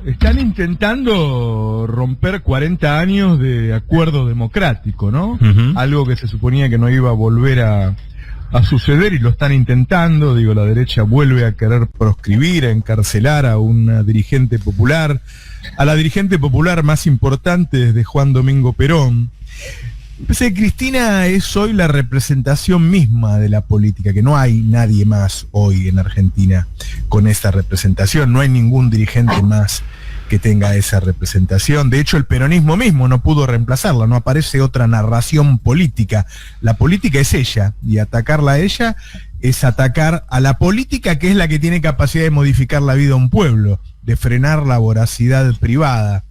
Están intentando romper 40 años de acuerdo democrático, ¿no? Uh-huh. Algo que se suponía que no iba a volver a suceder y lo están intentando. Digo, la derecha vuelve a querer proscribir, a encarcelar a una dirigente popular, a la dirigente popular más importante desde Juan Domingo Perón. Pensé que Cristina es hoy la representación misma de la política, que no hay nadie más hoy en Argentina con esa representación, no hay ningún dirigente más que tenga esa representación. De hecho, el peronismo mismo no pudo reemplazarla, no aparece otra narración política. La política es ella, y atacarla a ella es atacar a la política, que es la que tiene capacidad de modificar la vida de un pueblo, de frenar la voracidad privada.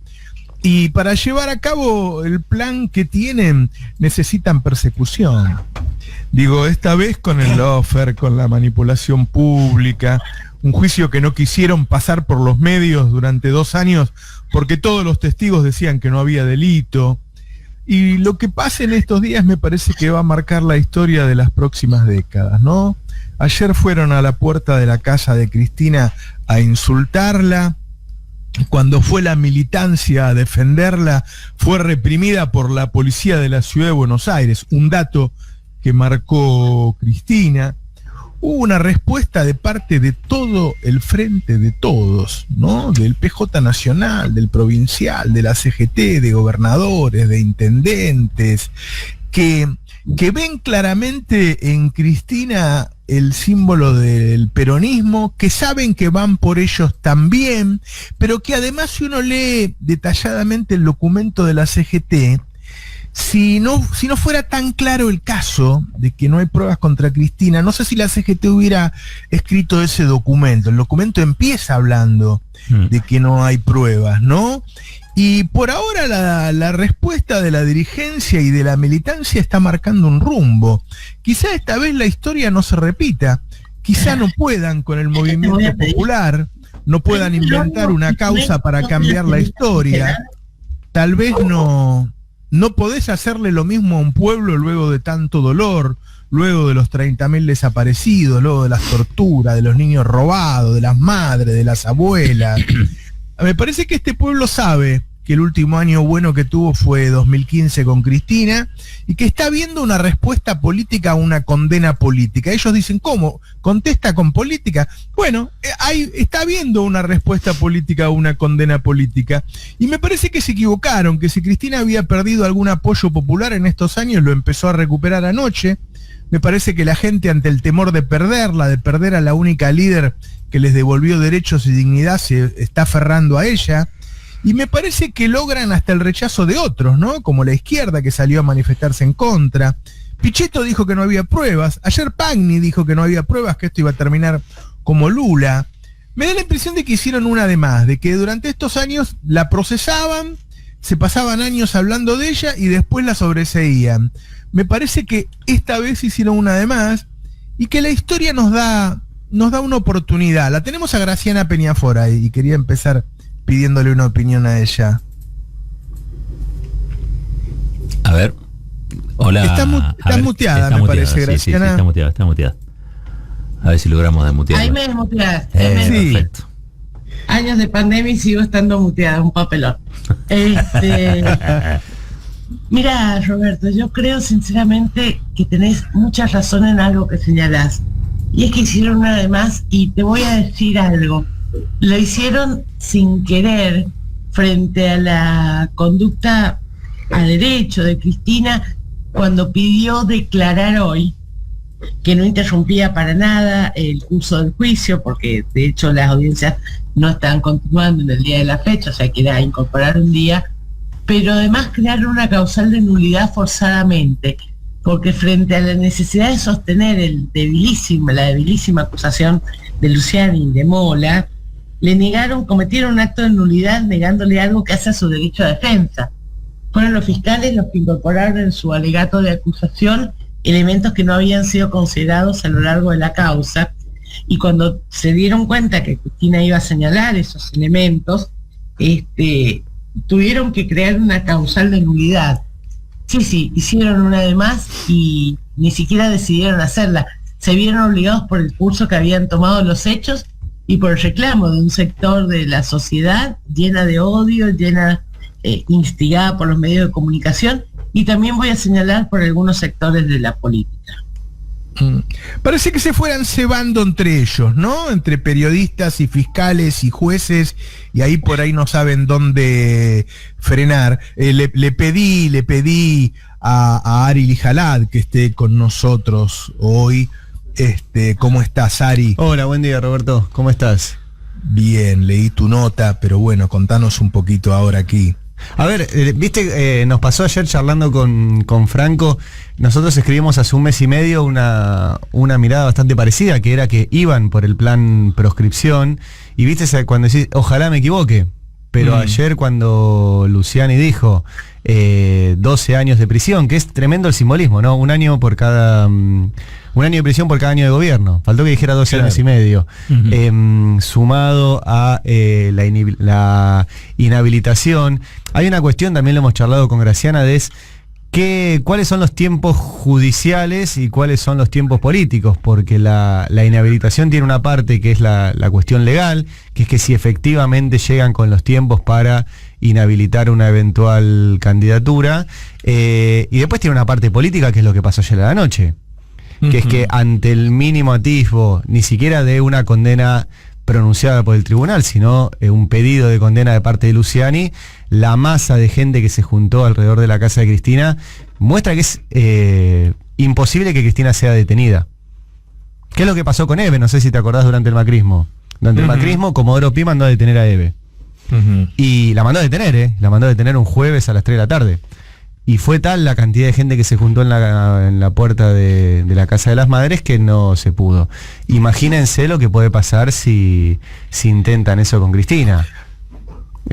Y para llevar a cabo el plan que tienen, necesitan persecución. Digo, esta vez con el lawfare, con la manipulación pública, un juicio que no quisieron pasar por los medios durante 2 años porque todos los testigos decían que no había delito. Y lo que pasa en estos días me parece que va a marcar la historia de las próximas décadas, ¿no? Ayer fueron a la puerta de la casa de Cristina a insultarla. Cuando fue la militancia a defenderla, fue reprimida por la policía de la ciudad de Buenos Aires, un dato que marcó Cristina. Hubo una respuesta de parte de todo el frente de todos, ¿no? Del PJ Nacional, del provincial, de la CGT, de gobernadores, de intendentes, que ven claramente en Cristina el símbolo del peronismo, que saben que van por ellos también, pero que además, si uno lee detalladamente el documento de la CGT, si no fuera tan claro el caso de que no hay pruebas contra Cristina, no sé si la CGT hubiera escrito ese documento. El documento empieza hablando de que no hay pruebas, ¿no? Y por ahora la respuesta de la dirigencia y de la militancia está marcando un rumbo. Quizá esta vez la historia no se repita, quizá no puedan con el movimiento popular, no puedan inventar una causa para cambiar la historia. Tal vez no podés hacerle lo mismo a un pueblo luego de tanto dolor, luego de los 30.000 desaparecidos, luego de las torturas, de los niños robados, de las madres, de las abuelas. Me parece que este pueblo sabe que el último año bueno que tuvo fue 2015 con Cristina y que está viendo una respuesta política a una condena política. Ellos dicen, ¿cómo? ¿Contesta con política? Bueno, está viendo una respuesta política a una condena política. Y me parece que se equivocaron, que si Cristina había perdido algún apoyo popular en estos años, lo empezó a recuperar anoche. Me parece que la gente, ante el temor de perderla, de perder a la única líder que les devolvió derechos y dignidad, se está aferrando a ella. Y me parece que logran hasta el rechazo de otros, ¿no? Como la izquierda, que salió a manifestarse en contra. Pichetto dijo que no había pruebas. Ayer Pagni dijo que no había pruebas, que esto iba a terminar como Lula. Me da la impresión de que hicieron una de más, de que durante estos años la procesaban, se pasaban años hablando de ella y después la sobreseían. Me parece que esta vez hicieron una de más y que la historia nos da una oportunidad. La tenemos a Graciana Peñafora y quería empezar pidiéndole una opinión a ella. A ver. Hola. Está muteada, me parece, Graciana. Sí, está muteada. A ver si logramos desmutearla. Ahí me desmuteaste. Sí. Perfecto. Años de pandemia y sigo estando muteada, un papelón. Mira, Roberto, yo creo sinceramente que tenés mucha razón en algo que señalás. Y es que hicieron una de más, y te voy a decir algo. Lo hicieron sin querer frente a la conducta a derecho de Cristina cuando pidió declarar hoy que no interrumpía para nada el curso del juicio, porque de hecho las audiencias no estaban continuando en el día de la fecha, o sea que era incorporar un día, pero además crear una causal de nulidad forzadamente, porque frente a la necesidad de sostener la debilísima acusación de Luciani y de Mola, cometieron un acto de nulidad negándole algo que hace a su derecho a defensa. Fueron los fiscales los que incorporaron en su alegato de acusación elementos que no habían sido considerados a lo largo de la causa, y cuando se dieron cuenta que Cristina iba a señalar esos elementos, tuvieron que crear una causal de nulidad. Sí, hicieron una de más y ni siquiera decidieron hacerla. Se vieron obligados por el curso que habían tomado los hechos y por el reclamo de un sector de la sociedad llena de odio, instigada por los medios de comunicación, y también voy a señalar por algunos sectores de la política. Parece que se fueran cebando entre ellos, ¿no? Entre periodistas y fiscales y jueces, y ahí por ahí no saben dónde frenar. Le pedí a Ari Lijalad que esté con nosotros hoy. ¿Cómo estás, Ari? Hola, buen día, Roberto. ¿Cómo estás? Bien, leí tu nota, pero bueno, contanos un poquito ahora aquí. A ver, viste, nos pasó ayer charlando con Franco. Nosotros escribimos hace un mes y medio una mirada bastante parecida, que era que iban por el plan proscripción. Y viste cuando decís, ojalá me equivoque. Pero ayer cuando Luciani dijo 12 años de prisión, que es tremendo el simbolismo, ¿no? Un año de prisión por cada año de gobierno. Faltó que dijera 12 años y medio. Sumado a la inhabilitación. Hay una cuestión, también lo hemos charlado con Graciana, de cuáles son los tiempos judiciales y cuáles son los tiempos políticos, porque la inhabilitación tiene una parte que es la cuestión legal, que es que si efectivamente llegan con los tiempos para inhabilitar una eventual candidatura, y después tiene una parte política, que es lo que pasó ayer a la noche, que es que ante el mínimo atisbo, ni siquiera de una condena pronunciada por el tribunal, sino un pedido de condena de parte de Luciani, la masa de gente que se juntó alrededor de la casa de Cristina muestra que es imposible que Cristina sea detenida. ¿Qué es lo que pasó con Eve? No sé si te acordás durante el macrismo. Durante el macrismo, Comodoro Pi mandó a detener a Eve. Y la mandó a detener, La mandó a detener un jueves a las 3 de la tarde. Y fue tal la cantidad de gente que se juntó en la puerta de la Casa de las Madres que no se pudo. Imagínense lo que puede pasar si intentan eso con Cristina.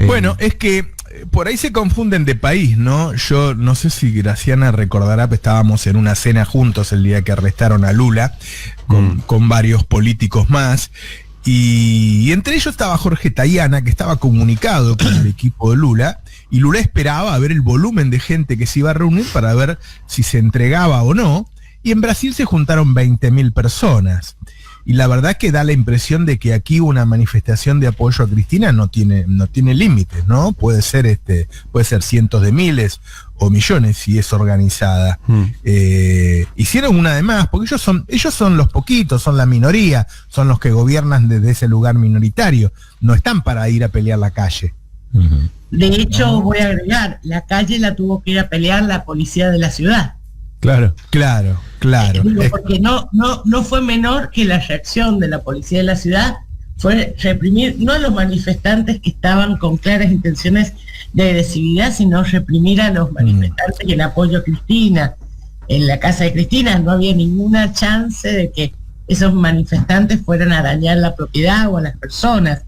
Bueno, es que por ahí se confunden de país, ¿no? Yo no sé si Graciana recordará, pero estábamos en una cena juntos el día que arrestaron a Lula, con varios políticos más. Y entre ellos estaba Jorge Tayana, que estaba comunicado con el equipo de Lula, y Lula esperaba a ver el volumen de gente que se iba a reunir para ver si se entregaba o no, y en Brasil se juntaron 20.000 personas. Y la verdad que da la impresión de que aquí una manifestación de apoyo a Cristina no tiene límites, ¿no? Puede ser cientos de miles o millones si es organizada. Hicieron una de más, porque ellos son los poquitos, son la minoría, son los que gobiernan desde ese lugar minoritario, no están para ir a pelear la calle. De hecho, voy a agregar, la calle la tuvo que ir a pelear la policía de la ciudad. Claro. Digo, porque no fue menor que la reacción de la policía de la ciudad, fue reprimir no a los manifestantes que estaban con claras intenciones de agresividad, sino reprimir a los manifestantes en apoyo a Cristina. En la casa de Cristina no había ninguna chance de que esos manifestantes fueran a dañar la propiedad o a las personas,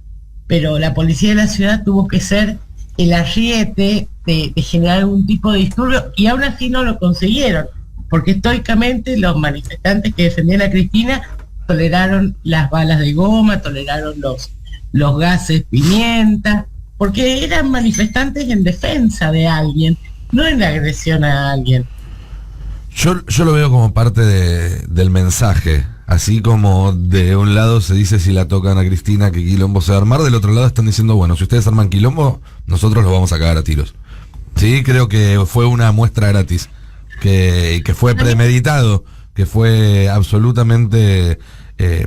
pero la policía de la ciudad tuvo que ser el ariete de generar algún tipo de disturbio, y aún así no lo consiguieron, porque estoicamente los manifestantes que defendían a Cristina toleraron las balas de goma, toleraron los gases pimienta, porque eran manifestantes en defensa de alguien, no en agresión a alguien. Yo lo veo como parte del mensaje. Así como de un lado se dice si la tocan a Cristina que quilombo se va a armar, del otro lado están diciendo, bueno, si ustedes arman quilombo, nosotros los vamos a cagar a tiros. Sí, creo que fue una muestra gratis, que fue premeditado, que fue absolutamente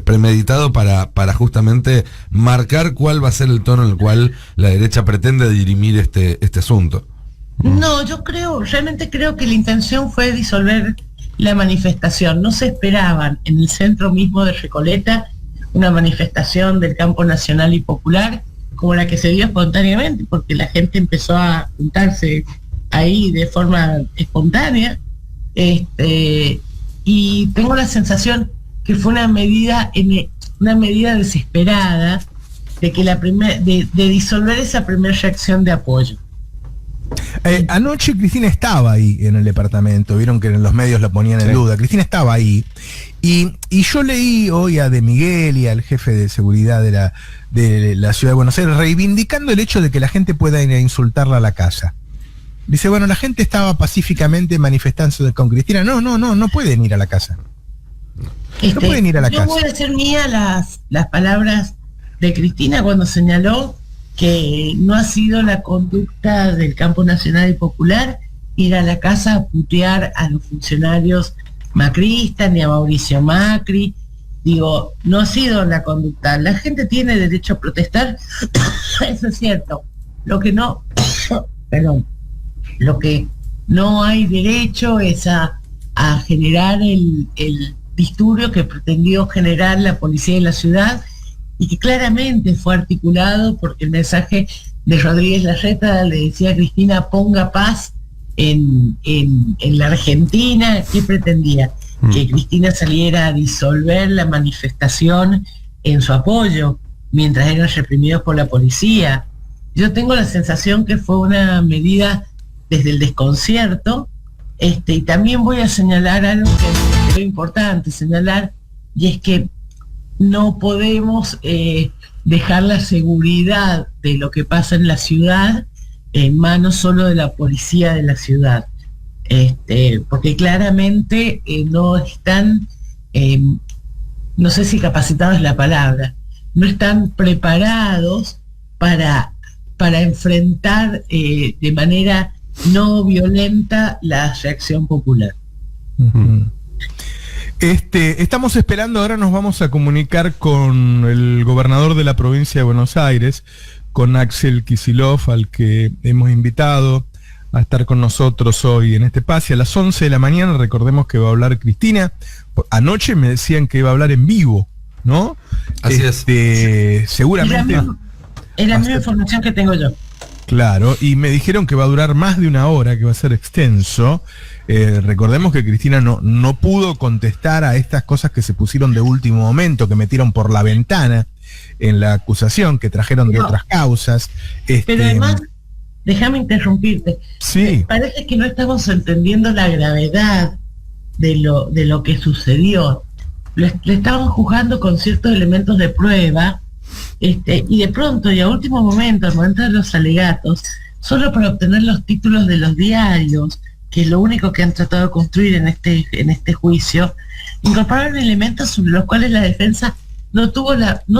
premeditado para justamente marcar cuál va a ser el tono en el cual la derecha pretende dirimir este asunto. No, realmente creo que la intención fue disolver la manifestación. No se esperaban en el centro mismo de Recoleta una manifestación del campo nacional y popular como la que se dio espontáneamente, porque la gente empezó a juntarse ahí de forma espontánea, y tengo la sensación que fue una medida desesperada de que de disolver esa primera reacción de apoyo. Anoche Cristina estaba ahí en el departamento, vieron que en los medios la ponían en duda. Cristina estaba ahí, y yo leí hoy a De Miguel y al jefe de seguridad de la ciudad de Buenos Aires reivindicando el hecho de que la gente pueda ir a insultarla a la casa. Dice, bueno, la gente estaba pacíficamente manifestándose con Cristina. No pueden ir a la casa. No pueden ir a la casa. Yo voy a hacer mía las palabras de Cristina cuando señaló que no ha sido la conducta del campo nacional y popular ir a la casa a putear a los funcionarios macristas ni a Mauricio Macri. Digo, no ha sido la conducta. La gente tiene derecho a protestar, eso es cierto. Lo que no, perdón, lo que no hay derecho es a generar el disturbio que pretendió generar la policía de la ciudad y que claramente fue articulado porque el mensaje de Rodríguez Larreta le decía a Cristina ponga paz en la Argentina. ¿Qué pretendía? Que Cristina saliera a disolver la manifestación en su apoyo mientras eran reprimidos por la policía. Yo tengo la sensación que fue una medida desde el desconcierto, y también voy a señalar algo que es importante señalar, y es que no podemos dejar la seguridad de lo que pasa en la ciudad en manos solo de la policía de la ciudad, porque claramente no están, no sé si capacitados es la palabra, no están preparados para enfrentar de manera no violenta la reacción popular. Estamos esperando, ahora nos vamos a comunicar con el gobernador de la provincia de Buenos Aires, con Axel Kicillof, al que hemos invitado a estar con nosotros hoy en este espacio a las 11 de la mañana. Recordemos que va a hablar Cristina. Anoche me decían que iba a hablar en vivo, ¿no? Así es. Seguramente. Es la misma información que tengo yo. Claro, y me dijeron que va a durar más de una hora, que va a ser extenso. Recordemos que Cristina no pudo contestar a estas cosas que se pusieron de último momento, que metieron por la ventana en la acusación, que trajeron de otras causas. Pero además, déjame interrumpirte. Sí. Parece que no estamos entendiendo la gravedad de lo que sucedió. Le estaban juzgando con ciertos elementos de prueba, y de pronto y a último momento, al momento de los alegatos, solo para obtener los títulos de los diarios, que es lo único que han tratado de construir en este juicio, incorporaron elementos sobre los cuales la defensa no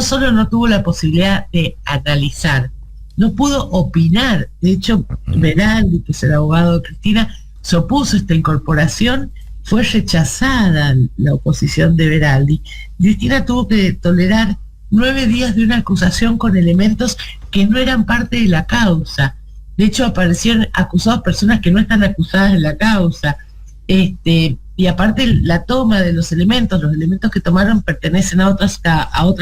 solo no tuvo la posibilidad de analizar, no pudo opinar. De hecho, Veraldi, que es el abogado de Cristina, se opuso a esta incorporación, fue rechazada la oposición de Veraldi. Cristina tuvo que tolerar 9 días de una acusación con elementos que no eran parte de la causa. De hecho, aparecieron acusados personas que no están acusadas en la causa. Y aparte la toma de los elementos que tomaron pertenecen a otras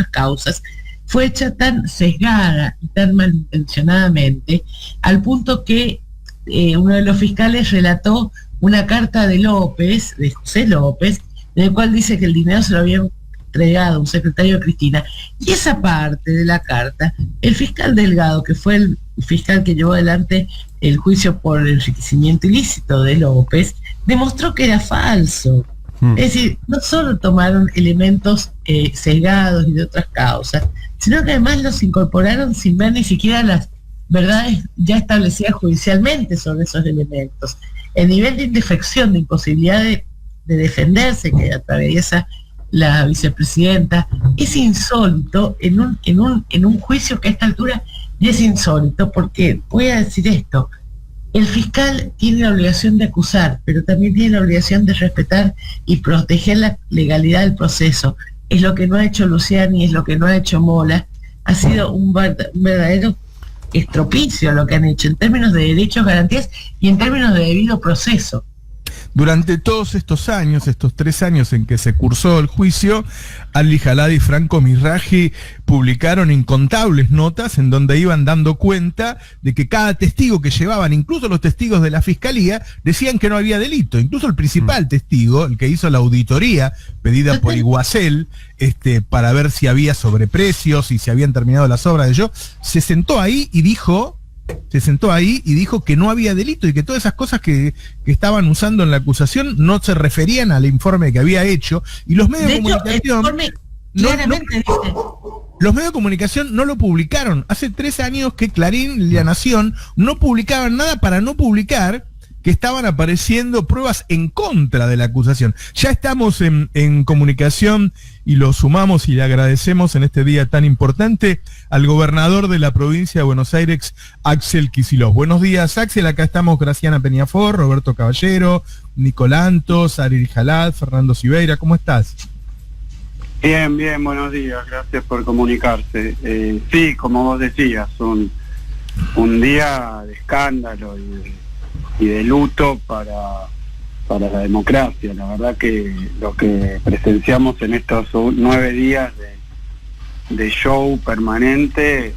causas, fue hecha tan sesgada y tan malintencionadamente, al punto que uno de los fiscales relató una carta de José López, en el cual dice que el dinero se lo habían entregado a un secretario de Cristina. Y esa parte de la carta, el fiscal Delgado, que fue el fiscal que llevó adelante el juicio por enriquecimiento ilícito de López, demostró que era falso. Es decir, no solo tomaron elementos sesgados y de otras causas, sino que además los incorporaron sin ver ni siquiera las verdades ya establecidas judicialmente sobre esos elementos. El nivel de indefección, de imposibilidad de defenderse que atraviesa la vicepresidenta, es insólito en un juicio que a esta altura ya es insólito, porque voy a decir esto: el fiscal tiene la obligación de acusar, pero también tiene la obligación de respetar y proteger la legalidad del proceso. Es lo que no ha hecho Luciani, es lo que no ha hecho Mola. Ha sido un verdadero estropicio lo que han hecho en términos de derechos, garantías y en términos de debido proceso. Durante todos estos años, estos 3 años en que se cursó el juicio, Ali Jalad y Franco Misraji publicaron incontables notas en donde iban dando cuenta de que cada testigo que llevaban, incluso los testigos de la fiscalía, decían que no había delito. Incluso el principal testigo, el que hizo la auditoría pedida por Iguacel, para ver si había sobreprecios y si habían terminado las obras de ellos, se sentó ahí y dijo que no había delito y que todas esas cosas que estaban usando en la acusación no se referían al informe que había hecho, y los medios de comunicación los medios de comunicación no lo publicaron. Hace 3 años que Clarín y La Nación no publicaban nada para no publicar que estaban apareciendo pruebas en contra de la acusación. Ya estamos en comunicación y lo sumamos y le agradecemos en este día tan importante al gobernador de la provincia de Buenos Aires, Axel Kicillof. Buenos días, Axel. Acá estamos Graciana Peñafort, Roberto Caballero, Nicolantos, Ariel Jalad, Fernando Siveira. ¿Cómo estás? Bien, buenos días. Gracias por comunicarse. Sí, como vos decías, un día de escándalo y de luto para la democracia. La verdad que lo que presenciamos en estos 9 días de show permanente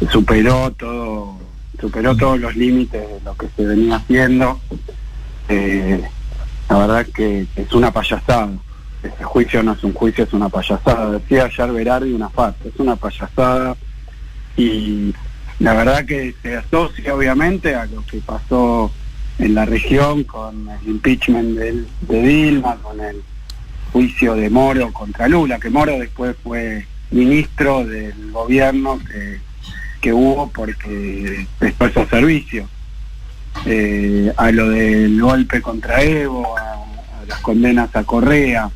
superó todos los límites de lo que se venía haciendo. La verdad que es una payasada. Este juicio no es un juicio, es una payasada. Decía ayer Berardi, una farsa, es una payasada. Y la verdad que se asocia obviamente a lo que pasó en la región con el impeachment de Dilma, con el juicio de Moro contra Lula, que Moro después fue ministro del gobierno que hubo porque prestó esos servicios, a lo del golpe contra Evo, a las condenas a Correa.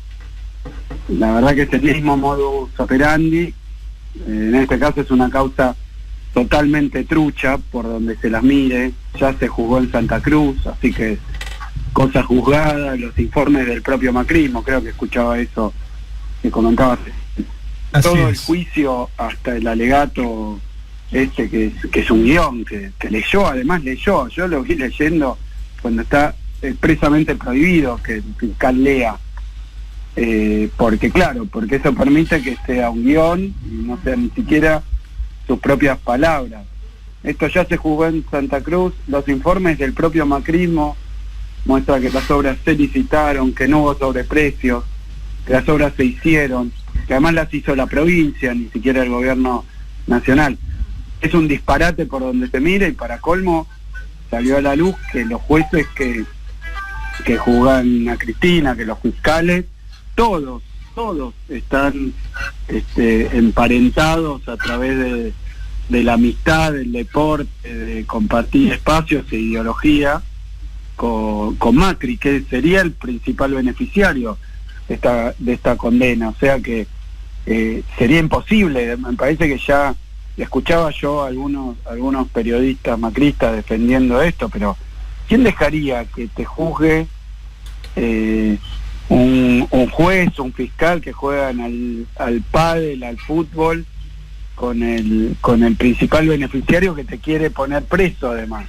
La verdad que es el mismo modus operandi. En este caso es una causa totalmente trucha por donde se las mire. Ya se juzgó en Santa Cruz, así que cosa juzgada, los informes del propio macrismo, creo que escuchaba eso que comentabas. Todo el juicio hasta el alegato que es un guión que además leyó, yo lo vi leyendo cuando está expresamente prohibido que el fiscal lea, porque eso permite que sea un guión y no sea ni siquiera sus propias palabras. Esto ya se jugó en Santa Cruz, los informes del propio macrismo muestran que las obras se licitaron, que no hubo sobreprecios, que las obras se hicieron, que además las hizo la provincia, ni siquiera el gobierno nacional. Es un disparate por donde se mire, y para colmo salió a la luz que los jueces que juzgan a Cristina, que los fiscales, todos están emparentados a través de la amistad, del deporte, de compartir espacios e ideología con Macri, que sería el principal beneficiario de esta condena. O sea que sería imposible. Me parece que ya escuchaba yo a algunos periodistas macristas defendiendo esto, pero ¿quién dejaría que te juzgue un juez, un fiscal que juegan al pádel, al fútbol, con el principal beneficiario que te quiere poner preso además?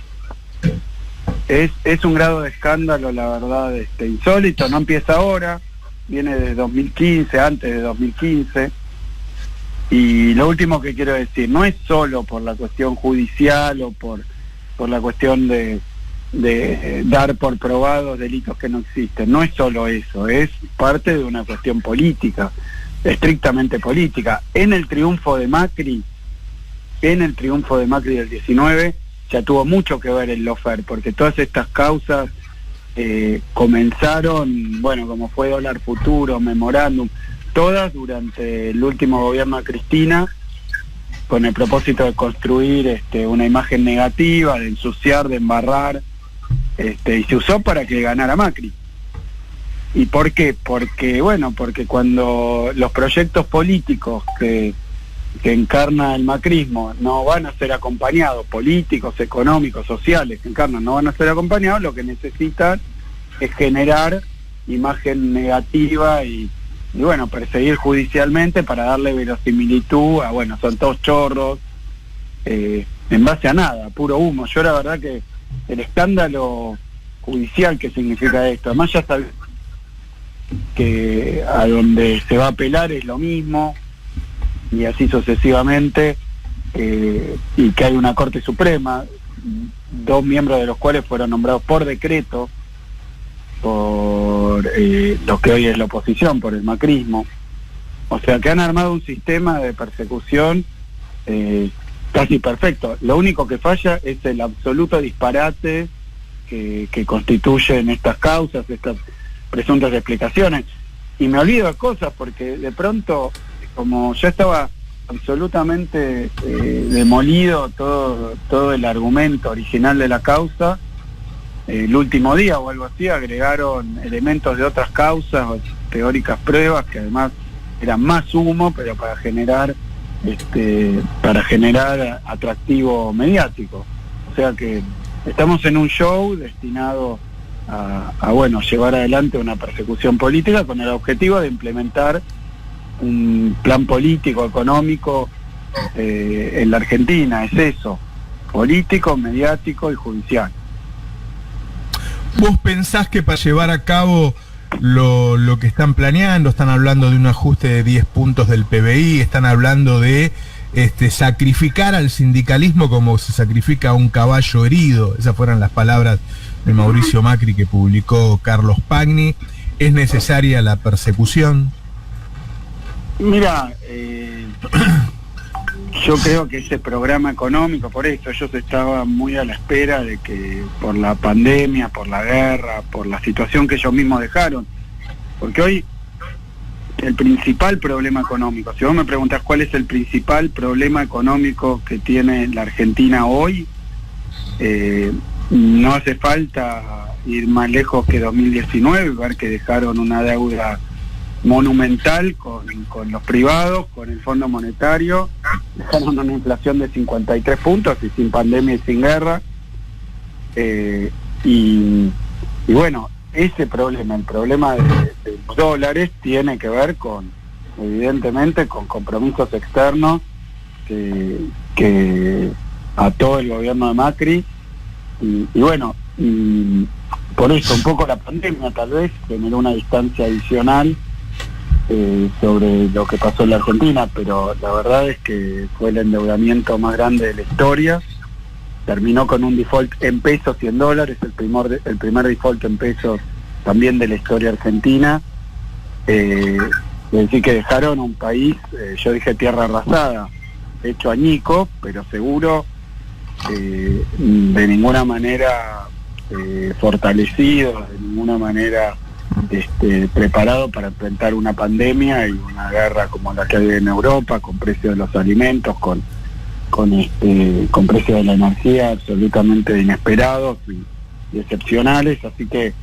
Es un grado de escándalo, la verdad, insólito. No empieza ahora, viene de 2015, antes de 2015. Y lo último que quiero decir, no es solo por la cuestión judicial o por la cuestión de dar por probados delitos que no existen. No es solo eso, es parte de una cuestión política, estrictamente política. En el triunfo de Macri del 19, ya tuvo mucho que ver el lawfare, porque todas estas causas comenzaron, como fue Dólar Futuro, Memorándum, todas durante el último gobierno de Cristina, con el propósito de construir una imagen negativa, de ensuciar, de embarrar, y se usó para que ganara Macri. ¿Y por qué? Porque cuando los proyectos políticos que encarna el macrismo no van a ser acompañados, políticos, económicos, sociales que encarnan, no van a ser acompañados, lo que necesitan es generar imagen negativa y perseguir judicialmente para darle verosimilitud a, son todos chorros, en base a nada, puro humo. Yo la verdad que el escándalo judicial que significa esto, además ya sabía que a donde se va a apelar es lo mismo, y así sucesivamente, y que hay una Corte Suprema, 2 miembros de los cuales fueron nombrados por decreto por lo que hoy es la oposición, por el macrismo. O sea que han armado un sistema de persecución casi perfecto. Lo único que falla es el absoluto disparate que constituyen estas causas, estas presuntas explicaciones. Y me olvido de cosas porque de pronto, como ya estaba absolutamente demolido todo el argumento original de la causa, el último día o algo así, agregaron elementos de otras causas o teóricas pruebas que además eran más humo, pero para generar atractivo mediático. O sea que estamos en un show destinado a llevar adelante una persecución política con el objetivo de implementar un plan político, económico en la Argentina. Es eso, político, mediático y judicial. ¿Vos pensás que para llevar a cabo lo que están planeando, están hablando de un ajuste de 10 puntos del PBI, están hablando de sacrificar al sindicalismo como se sacrifica a un caballo herido? Esas fueron las palabras de Mauricio Macri que publicó Carlos Pagni. ¿Es necesaria la persecución? Mira, yo creo que ese programa económico, por eso ellos estaban muy a la espera de que por la pandemia, por la guerra, por la situación que ellos mismos dejaron, porque hoy el principal problema económico, si vos me preguntás cuál es el principal problema económico que tiene la Argentina hoy, no hace falta ir más lejos que 2019, ver que dejaron una deuda monumental con los privados, con el Fondo Monetario, dejaron una inflación de 53 puntos y sin pandemia y sin guerra, y bueno, ese problema, el problema de los dólares, tiene que ver evidentemente con compromisos externos que ató el gobierno de Macri, y por eso un poco la pandemia tal vez generó una distancia adicional sobre lo que pasó en la Argentina, pero la verdad es que fue el endeudamiento más grande de la historia. Terminó con un default en pesos y en dólares, el primer default en pesos también de la historia argentina. Es decir, que dejaron un país, yo dije tierra arrasada, hecho añico, pero seguro, de ninguna manera fortalecido, de ninguna manera preparado para enfrentar una pandemia y una guerra como la que hay en Europa, con precios de los alimentos, con precios de la energía absolutamente inesperados y excepcionales. Así que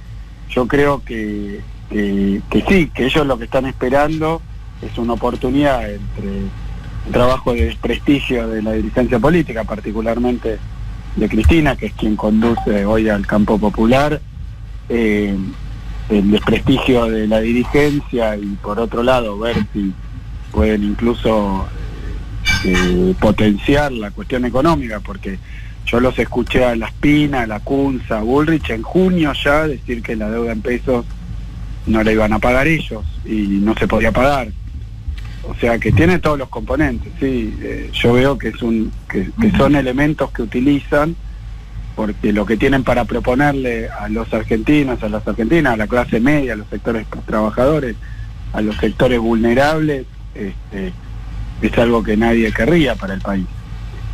yo creo que sí, que ellos lo que están esperando es una oportunidad entre el trabajo de desprestigio de la dirigencia política, particularmente de Cristina, que es quien conduce hoy al campo popular, el desprestigio de la dirigencia, y por otro lado ver si pueden incluso potenciar la cuestión económica, porque yo los escuché a Laspina, a Lacunza, a Bullrich en junio ya decir que la deuda en pesos no la iban a pagar ellos y no se podía pagar. O sea que tiene todos los componentes, sí. Yo veo que son elementos que utilizan, porque lo que tienen para proponerle a los argentinos, a las argentinas, a la clase media, a los sectores trabajadores, a los sectores vulnerables, es algo que nadie querría para el país.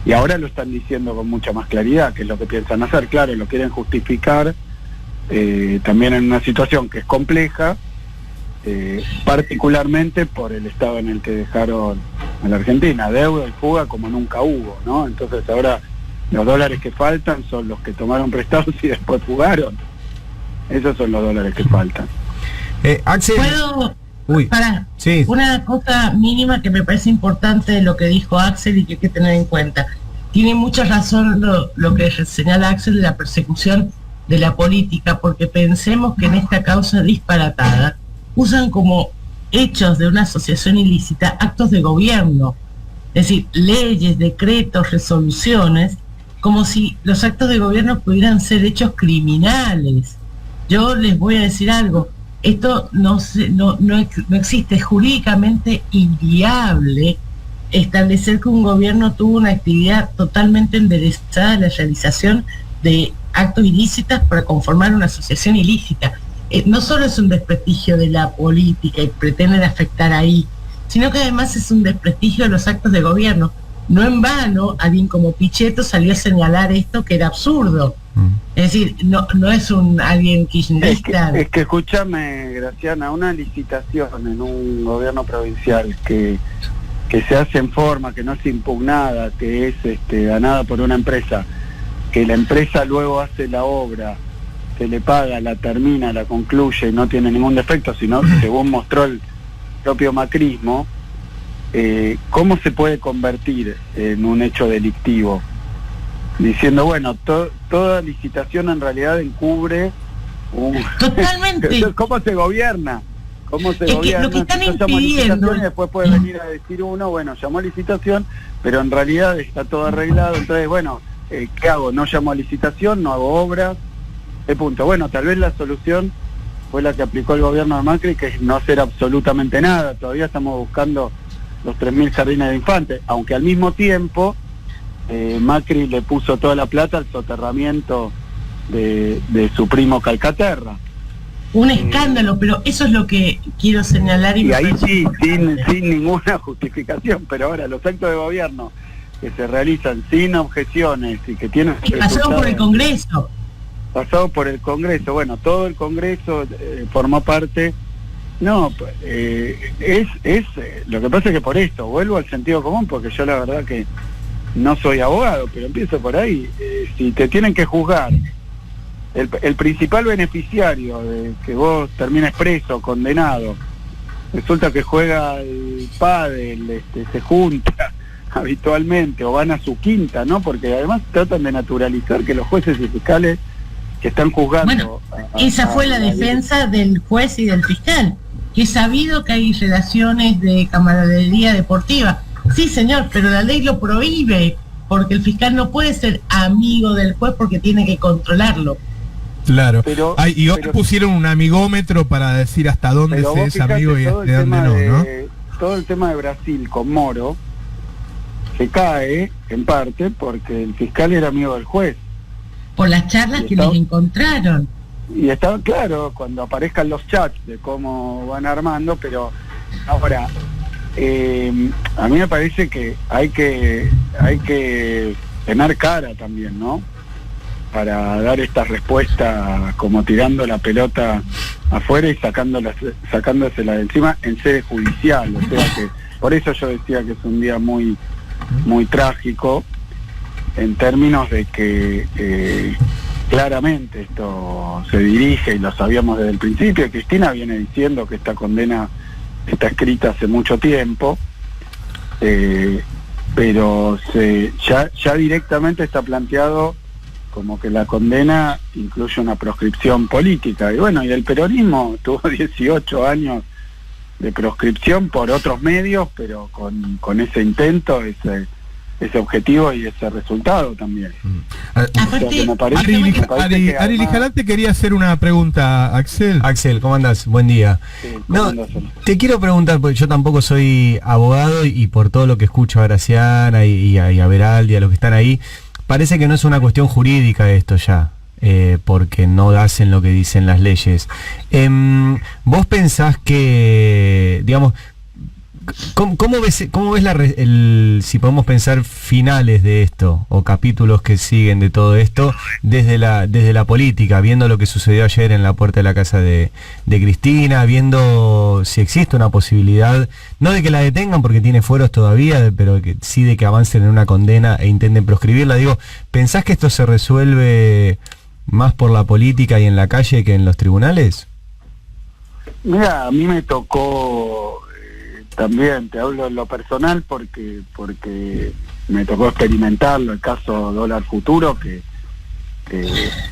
Y ahora lo están diciendo con mucha más claridad, que es lo que piensan hacer. Claro, lo quieren justificar también en una situación que es compleja, particularmente por el estado en el que dejaron a la Argentina, deuda y fuga como nunca hubo, ¿no? Entonces ahora los dólares que faltan son los que tomaron prestados y después fugaron. Esos son los dólares que faltan. Axel, sí. Una cosa mínima que me parece importante de lo que dijo Axel y que hay que tener en cuenta. Tiene mucha razón lo que señala Axel de la persecución de la política, porque pensemos que en esta causa disparatada usan como hechos de una asociación ilícita actos de gobierno, es decir, leyes, decretos, resoluciones, como si los actos de gobierno pudieran ser hechos criminales. Yo les voy a decir algo, esto no existe, es jurídicamente inviable establecer que un gobierno tuvo una actividad totalmente enderezada a la realización de actos ilícitos para conformar una asociación ilícita. No solo es un desprestigio de la política y pretenden afectar ahí, sino que además es un desprestigio de los actos de gobierno. No en vano, alguien como Pichetto salió a señalar esto, que era absurdo. Es decir, no es alguien kirchnerista. Es que escúchame, Graciana, una licitación en un gobierno provincial que se hace en forma, que no es impugnada, que es ganada por una empresa, que la empresa luego hace la obra se le paga, la termina, la concluye y no tiene ningún defecto, sino según mostró el propio macrismo, ¿cómo se puede convertir en un hecho delictivo? Diciendo, bueno, toda licitación en realidad encubre Totalmente. ¿Cómo se gobierna? ¿Cómo se gobierna? Lo que están Si yo llamo impidiendo... licitación y después puede venir a decir uno, bueno, llamó a licitación, pero en realidad está todo arreglado, entonces, bueno, ¿qué hago? No llamo a licitación, no hago obras, punto. Bueno, tal vez la solución fue la que aplicó el gobierno de Macri, que es no hacer absolutamente nada. Todavía estamos buscando los 3.000 jardines de infantes, aunque al mismo tiempo Macri le puso toda la plata al soterramiento de su primo Calcaterra. Un escándalo, pero eso es lo que quiero señalar. Y ahí sí, sin ninguna justificación, pero ahora los actos de gobierno que se realizan sin objeciones y que tienen... Que pasaron por el Congreso. Pasado por el Congreso, bueno, todo el Congreso formó parte... No, lo que pasa es que por esto, vuelvo al sentido común, porque yo la verdad que no soy abogado, pero empiezo por ahí. Si te tienen que juzgar, el principal beneficiario de que vos termines preso, condenado, resulta que juega el pádel, se junta habitualmente o van a su quinta, ¿no? Porque además tratan de naturalizar que los jueces y fiscales que están juzgando... Bueno, esa fue la defensa del juez y del fiscal, que es sabido que hay relaciones de camaradería deportiva. Sí, señor, pero la ley lo prohíbe, porque el fiscal no puede ser amigo del juez porque tiene que controlarlo. Claro. Y hoy pero pusieron un amigómetro para decir hasta dónde se es amigo y hasta dónde no. Todo el tema de Brasil con Moro se cae, en parte, porque el fiscal era amigo del juez. Por las charlas que les encontraron. Y estaba claro, cuando aparezcan los chats de cómo van armando, pero ahora, a mí me parece que hay que tener cara también, ¿no? Para dar esta respuesta como tirando la pelota afuera y sacándosela de encima en sede judicial. O sea que, por eso yo decía que es un día muy, muy trágico, en términos de que claramente esto se dirige, y lo sabíamos desde el principio. Cristina viene diciendo que esta condena está escrita hace mucho tiempo, pero ya directamente está planteado como que la condena incluye una proscripción política. Y bueno, y el peronismo tuvo 18 años de proscripción por otros medios, pero con ese intento, ese objetivo y ese resultado también. Ari Lijalante quería hacer una pregunta, Axel. Axel, ¿cómo andás? Buen día. Sí, te quiero preguntar, porque yo tampoco soy abogado y por todo lo que escucho a Graciana y a Veraldi, a los que están ahí, parece que no es una cuestión jurídica esto ya, porque no hacen lo que dicen las leyes. ¿Vos pensás que, digamos, ¿cómo ves si podemos pensar finales de esto o capítulos que siguen de todo esto desde la política, viendo lo que sucedió ayer en la puerta de la casa de Cristina, viendo si existe una posibilidad, no de que la detengan porque tiene fueros todavía, pero sí de que avancen en una condena e intenten proscribirla? Digo, ¿pensás que esto se resuelve más por la política y en la calle que en los tribunales? Mira, a mí me tocó... También te hablo en lo personal porque me tocó experimentarlo, el caso Dólar Futuro, que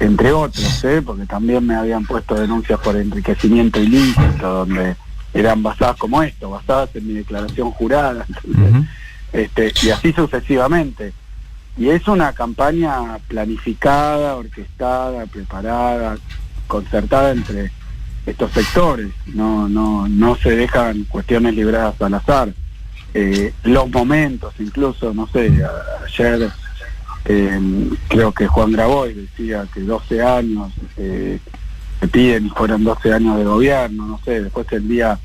entre otros, porque también me habían puesto denuncias por enriquecimiento ilícito, donde eran basadas como esto, basadas en mi declaración jurada, entonces, y así sucesivamente. Y es una campaña planificada, orquestada, preparada, concertada entre estos sectores, no se dejan cuestiones libradas al azar. Los momentos, incluso, no sé, ayer creo que Juan Grabois decía que 12 años se piden y fueron 12 años de gobierno, no sé, después el día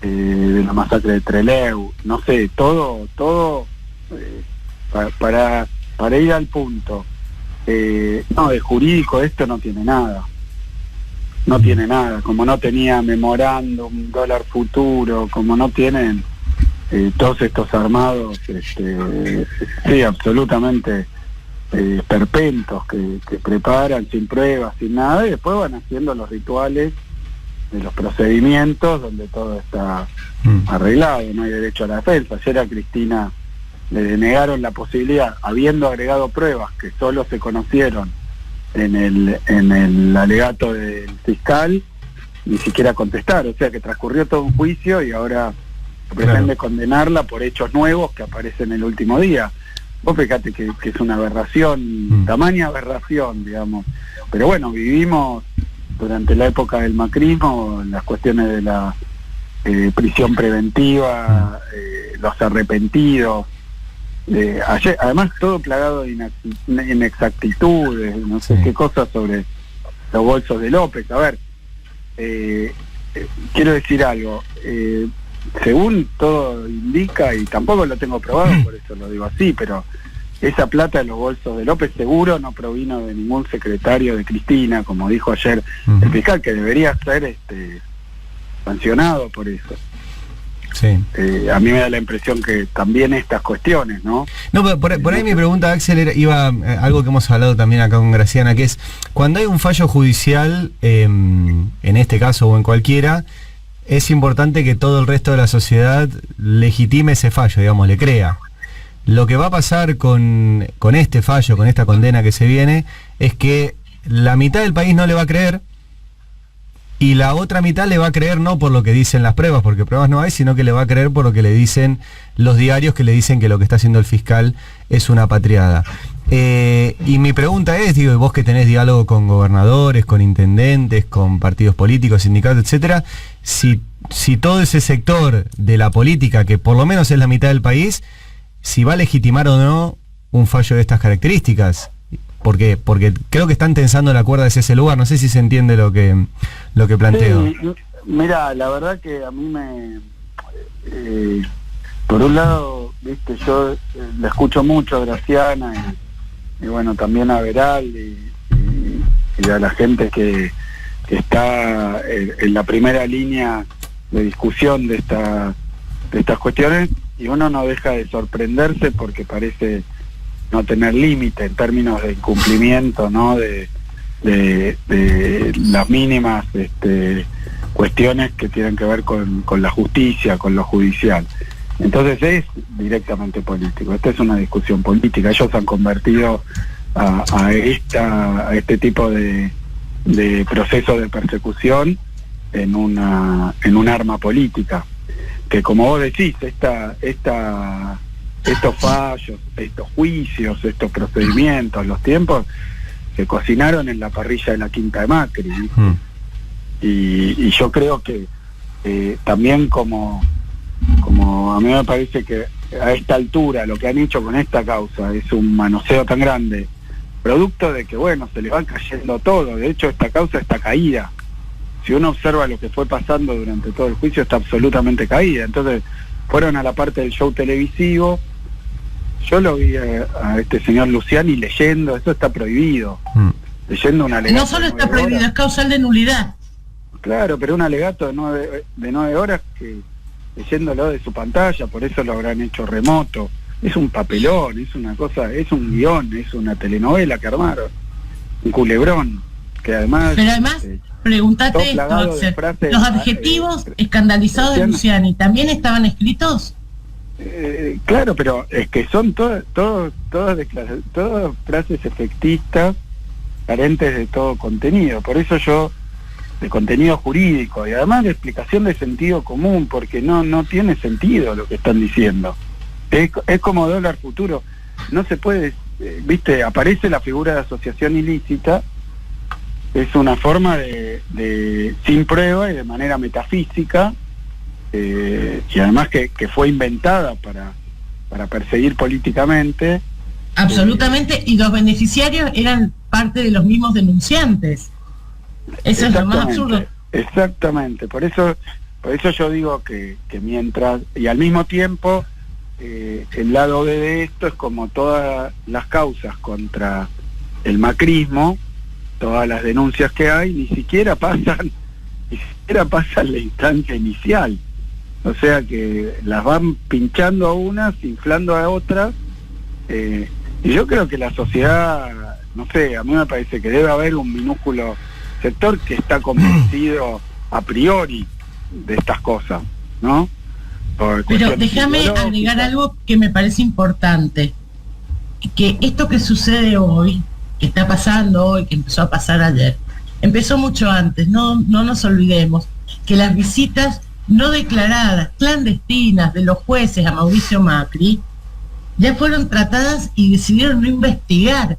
de la masacre de Trelew, no sé, todo para ir al punto. No, de jurídico esto no tiene nada. No tiene nada, como no tenía memorándum, Dólar Futuro, como no tienen todos estos armados, sí, absolutamente perpentos que preparan sin pruebas, sin nada, y después van haciendo los rituales de los procedimientos donde todo está arreglado, no hay derecho a la defensa. Ayer a Cristina le denegaron la posibilidad, habiendo agregado pruebas que solo se conocieron en el alegato del fiscal, ni siquiera contestar, o sea que transcurrió todo un juicio y ahora pretende condenarla por hechos nuevos que aparecen el último día. Vos fíjate que es una aberración, tamaña aberración, digamos. Pero bueno, vivimos durante la época del macrismo las cuestiones de la prisión preventiva, los arrepentidos. Ayer, además todo plagado de inexactitudes, no sé qué cosas sobre los bolsos de López. A ver, quiero decir algo, según todo indica, y tampoco lo tengo probado, por eso lo digo así, pero esa plata de los bolsos de López seguro no provino de ningún secretario de Cristina, como dijo ayer el fiscal, que debería ser sancionado por eso. Sí. A mí me da la impresión que también estas cuestiones, ¿no? No, pero por ahí mi pregunta, Axel, iba algo que hemos hablado también acá con Graciana, que es, cuando hay un fallo judicial, en este caso o en cualquiera, es importante que todo el resto de la sociedad legitime ese fallo, digamos, le crea. Lo que va a pasar con este fallo, con esta condena que se viene, es que la mitad del país no le va a creer, y la otra mitad le va a creer no por lo que dicen las pruebas, porque pruebas no hay, sino que le va a creer por lo que le dicen los diarios, que le dicen que lo que está haciendo el fiscal es una patriada. Y mi pregunta es, digo, vos que tenés diálogo con gobernadores, con intendentes, con partidos políticos, sindicatos, etcétera, si todo ese sector de la política, que por lo menos es la mitad del país, si va a legitimar o no un fallo de estas características. Porque creo que están tensando la cuerda hacia ese lugar. No sé si se entiende lo que planteo. Sí, mira, la verdad que a mí por un lado, viste, yo le escucho mucho a Graciana y bueno, también a Veral y a la gente que está en la primera línea de discusión de estas cuestiones, y uno no deja de sorprenderse porque parece no tener límite en términos de incumplimiento, ¿no? de las mínimas cuestiones que tienen que ver con la justicia, con lo judicial. Entonces es directamente político. Esta es una discusión política. Ellos han convertido a este tipo de proceso de persecución en un arma política, que como vos decís, estos fallos, estos juicios, estos procedimientos, los tiempos se cocinaron en la parrilla de la Quinta de Macri. Y yo creo que también como a mí me parece que a esta altura lo que han hecho con esta causa es un manoseo tan grande, producto de que bueno, se les va cayendo todo. De hecho, esta causa está caída. Si uno observa lo que fue pasando durante todo el juicio, está absolutamente caída. Entonces fueron a la parte del show televisivo. Yo lo vi a este señor Luciani leyendo, eso está prohibido, leyendo un alegato. No solo está prohibido, es causal de nulidad. Claro, pero un alegato de 9 horas, que leyéndolo de su pantalla, por eso lo habrán hecho remoto. Es un papelón, es una cosa, es un guión, es una telenovela que armaron, un culebrón, que además... Pero además, pregúntate esto, Axel, ¿los adjetivos escandalizados de Luciani también estaban escritos? Claro, pero es que son todas frases efectistas, carentes de todo contenido. Por eso yo, de contenido jurídico y además de explicación de sentido común, porque no tiene sentido lo que están diciendo. Es como dólar futuro. No se puede, viste, aparece la figura de asociación ilícita, es una forma de sin prueba y de manera metafísica, y además que fue inventada para perseguir políticamente. Absolutamente, y los beneficiarios eran parte de los mismos denunciantes. Eso es lo más absurdo. Exactamente, por eso yo digo que mientras, y al mismo tiempo, el lado B de esto es como todas las causas contra el macrismo, todas las denuncias que hay, ni siquiera pasan la instancia inicial. O sea que las van pinchando a unas, inflando a otras, Y yo creo que la sociedad, no sé, a mí me parece que debe haber un minúsculo sector que está convencido a priori de estas cosas, ¿no? Pero déjame agregar algo que me parece importante, que esto que sucede hoy, que está pasando hoy, que empezó a pasar ayer, empezó mucho antes. No nos olvidemos que las visitas no declaradas, clandestinas, de los jueces a Mauricio Macri, ya fueron tratadas y decidieron no investigar.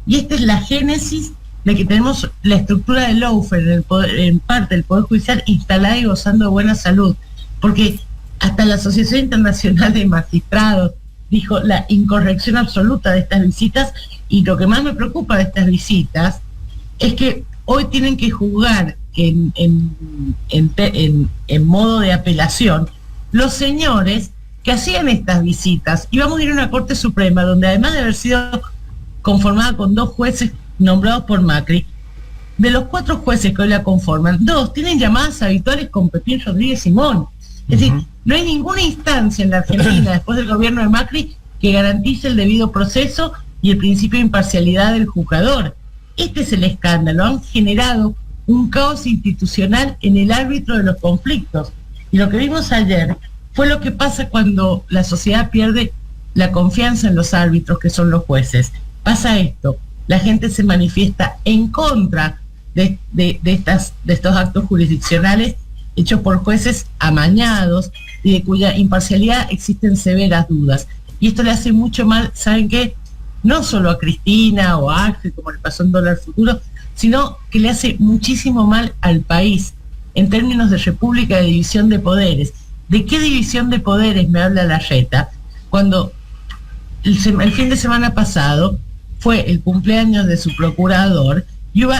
Y esta es la génesis de que tenemos la estructura del lawfare en parte del Poder Judicial instalada y gozando de buena salud. Porque hasta la Asociación Internacional de Magistrados dijo la incorrección absoluta de estas visitas, y lo que más me preocupa de estas visitas es que hoy tienen que juzgar en modo de apelación los señores que hacían estas visitas. Y vamos a ir a una Corte Suprema donde, además de haber sido conformada con 2 jueces nombrados por Macri, de los 4 jueces que hoy la conforman, 2 tienen llamadas habituales con Pepín Rodríguez Simón. Es decir, no hay ninguna instancia en la Argentina después del gobierno de Macri que garantice el debido proceso y el principio de imparcialidad del juzgador. Este es el escándalo. Han generado un caos institucional en el árbitro de los conflictos. Y lo que vimos ayer fue lo que pasa cuando la sociedad pierde la confianza en los árbitros, que son los jueces. Pasa esto: la gente se manifiesta en contra de estos actos jurisdiccionales hechos por jueces amañados y de cuya imparcialidad existen severas dudas. Y esto le hace mucho mal, ¿saben qué? No solo a Cristina o a Axel, como le pasó en Dólar Futuro, sino que le hace muchísimo mal al país en términos de república, de división de poderes. ¿De qué división de poderes me habla Larreta? Cuando el fin de semana pasado fue el cumpleaños de su procurador y hubo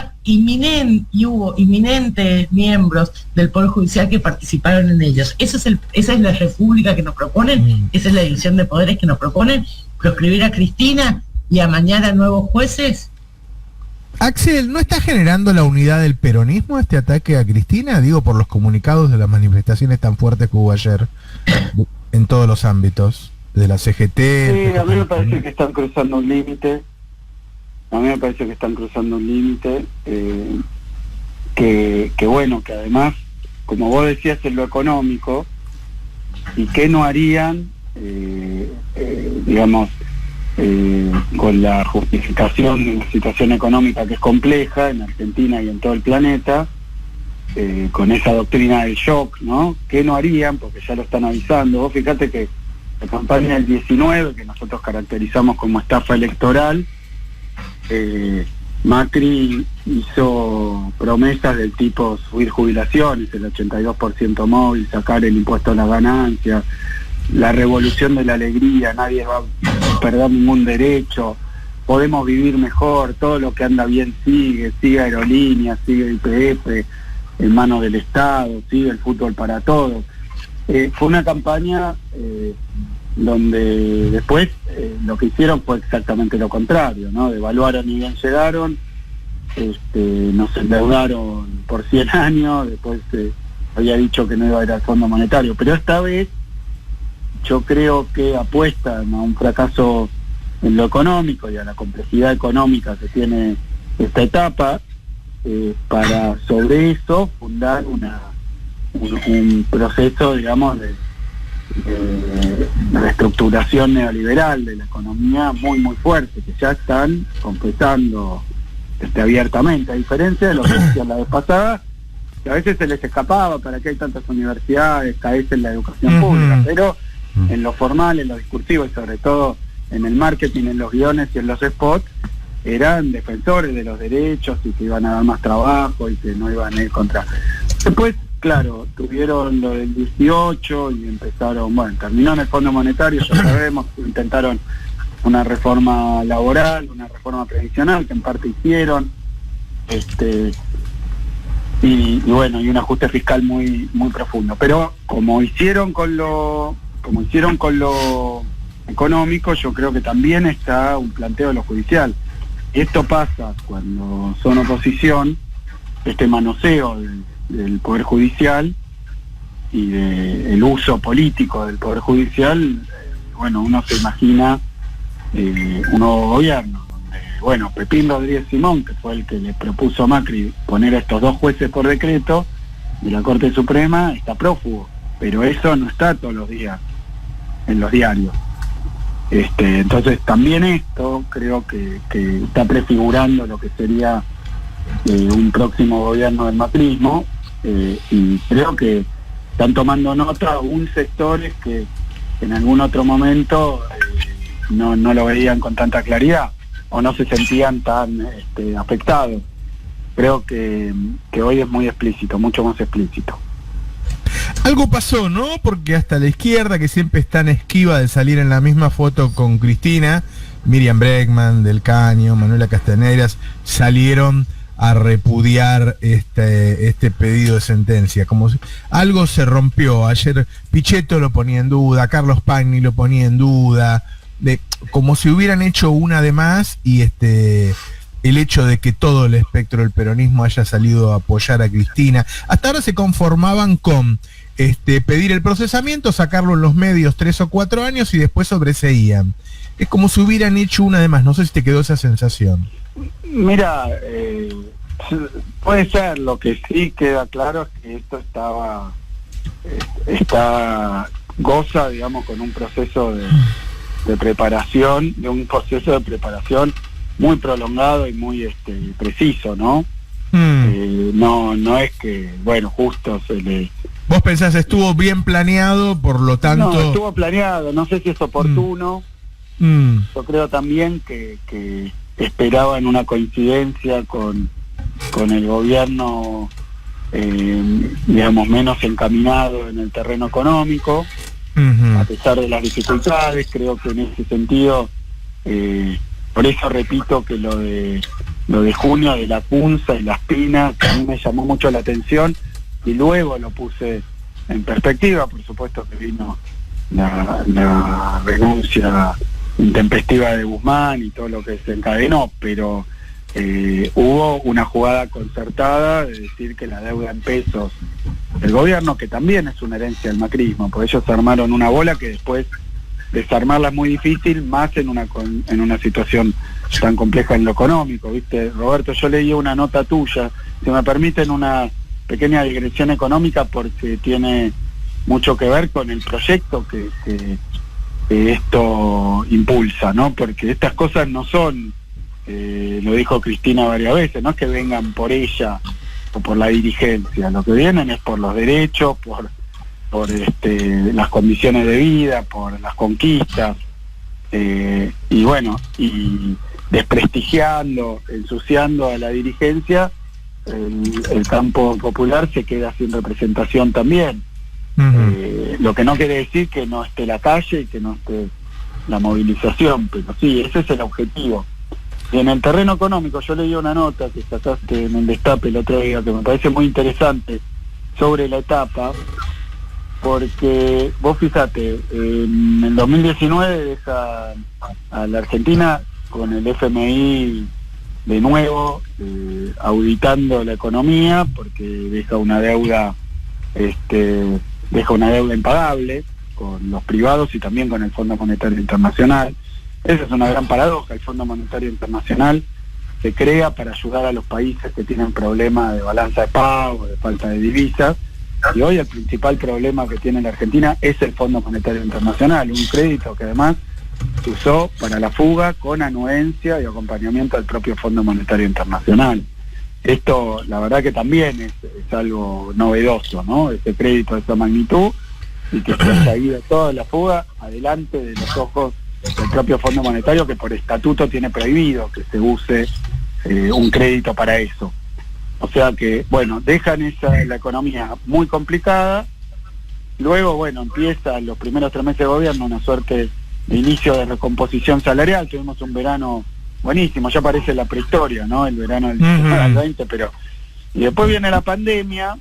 inminentes miembros del Poder Judicial que participaron en ellos. Esa es la república que nos proponen, esa es la división de poderes que nos proponen, proscribir a Cristina y amañar a nuevos jueces. Axel, ¿no está generando la unidad del peronismo este ataque a Cristina? Digo, por los comunicados de las manifestaciones tan fuertes que hubo ayer en todos los ámbitos, de la CGT. Sí, a mí me parece que están cruzando un límite. Que bueno, que además, como vos decías, en lo económico, y que no harían, con la justificación de una situación económica que es compleja en Argentina y en todo el planeta, con esa doctrina del shock, ¿no? ¿Qué no harían? Porque ya lo están avisando. Vos fíjate que la campaña del 19, que nosotros caracterizamos como estafa electoral, Macri hizo promesas del tipo subir jubilaciones, el 82% móvil, sacar el impuesto a las ganancias, la revolución de la alegría, nadie va a perder ningún derecho, podemos vivir mejor, todo lo que anda bien sigue aerolíneas, sigue el IPF en manos del Estado, sigue el fútbol para todos. Fue una campaña donde después lo que hicieron fue exactamente lo contrario, ¿no? Devaluaron y bien llegaron, nos endeudaron por 100 años, después había dicho que no iba a ir al Fondo Monetario, pero esta vez yo creo que apuestan a un fracaso en lo económico y a la complejidad económica que tiene esta etapa, para sobre eso fundar un proceso, digamos, de reestructuración neoliberal de la economía muy muy fuerte, que ya están confesando abiertamente, a diferencia de lo que decían la vez pasada, que a veces se les escapaba para qué hay tantas universidades, caerse en la educación pública, pero en lo formal, en lo discursivo y sobre todo en el marketing, en los guiones y en los spots, eran defensores de los derechos y que iban a dar más trabajo y que no iban a ir contra. Después, claro, tuvieron lo del 18 y empezaron, bueno, terminó en el Fondo Monetario, ya sabemos, intentaron una reforma laboral, una reforma previsional que en parte hicieron, y bueno, y un ajuste fiscal muy muy profundo. Pero como hicieron con lo económico, yo creo que también está un planteo de lo judicial. Esto pasa cuando son oposición, este manoseo del Poder Judicial y del uso político del Poder Judicial, bueno, uno se imagina un nuevo gobierno, donde, bueno, Pepín Rodríguez Simón, que fue el que le propuso a Macri poner a estos 2 jueces por decreto de la Corte Suprema, está prófugo, pero eso no está todos los días en los diarios. Entonces también esto creo que está prefigurando lo que sería un próximo gobierno del macrismo, y creo que están tomando nota un sectores que en algún otro momento no lo veían con tanta claridad o no se sentían tan afectados. Creo que hoy es muy explícito, mucho más explícito. Algo pasó, ¿no? Porque hasta la izquierda, que siempre es tan esquiva de salir en la misma foto con Cristina, Miriam Bregman, Del Caño, Manuela Castanedas, salieron a repudiar este pedido de sentencia. Como si algo se rompió. Ayer Pichetto lo ponía en duda, Carlos Pagni lo ponía en duda, como si hubieran hecho una de más, y el hecho de que todo el espectro del peronismo haya salido a apoyar a Cristina. Hasta ahora se conformaban con pedir el procesamiento, sacarlo en los medios 3 o 4 años y después sobreseían. Es como si hubieran hecho una de más. No sé si te quedó esa sensación. Mira, puede ser. Lo que sí queda claro es que esto goza, digamos, con un proceso de preparación, muy prolongado y muy preciso, ¿no? No es que, bueno, justo se le... ¿Vos pensás estuvo bien planeado, por lo tanto...? No, estuvo planeado, no sé si es oportuno. Yo creo también que esperaban una coincidencia con el gobierno, digamos, menos encaminado en el terreno económico, a pesar de las dificultades. Creo que en ese sentido... por eso repito que lo de junio, de la punza y las pinas, que a mí me llamó mucho la atención, y luego lo puse en perspectiva. Por supuesto que vino la renuncia intempestiva de Guzmán y todo lo que se encadenó, pero hubo una jugada concertada de decir que la deuda en pesos del gobierno, que también es una herencia del macrismo, porque ellos armaron una bola que después desarmarla es muy difícil, más en una situación tan compleja en lo económico, ¿viste? Roberto, yo leí una nota tuya, si me permiten una pequeña digresión económica, porque tiene mucho que ver con el proyecto que esto impulsa, ¿no? Porque estas cosas no son, lo dijo Cristina varias veces, no es que vengan por ella o por la dirigencia, lo que vienen es por los derechos, por las condiciones de vida, por las conquistas, y bueno, y desprestigiando, ensuciando a la dirigencia, el campo popular se queda sin representación también. Lo que no quiere decir que no esté la calle y que no esté la movilización, pero sí, ese es el objetivo. Y en el terreno económico, yo leí una nota que sacaste en el Destape el otro día, que me parece muy interesante, sobre la etapa, porque vos fíjate, en el 2019 deja a la Argentina con el FMI de nuevo auditando la economía, porque deja una deuda impagable con los privados y también con el Fondo Monetario Internacional. Esa es una gran paradoja. El Fondo Monetario Internacional se crea para ayudar a los países que tienen problemas de balanza de pago, de falta de divisas, y hoy el principal problema que tiene la Argentina es el Fondo Monetario Internacional, un crédito que además se usó para la fuga con anuencia y acompañamiento del propio Fondo Monetario Internacional. Esto, la verdad que también es algo novedoso, ¿no? Este crédito de esta magnitud, y que se haya ido toda la fuga adelante de los ojos del propio Fondo Monetario, que por estatuto tiene prohibido que se use un crédito para eso. O sea que, bueno, dejan la economía muy complicada. Luego, bueno, empieza los primeros 3 meses de gobierno una suerte de inicio de recomposición salarial. Tuvimos un verano buenísimo, ya parece la prehistoria, ¿no? El verano del 2020, pero... Y después viene la pandemia,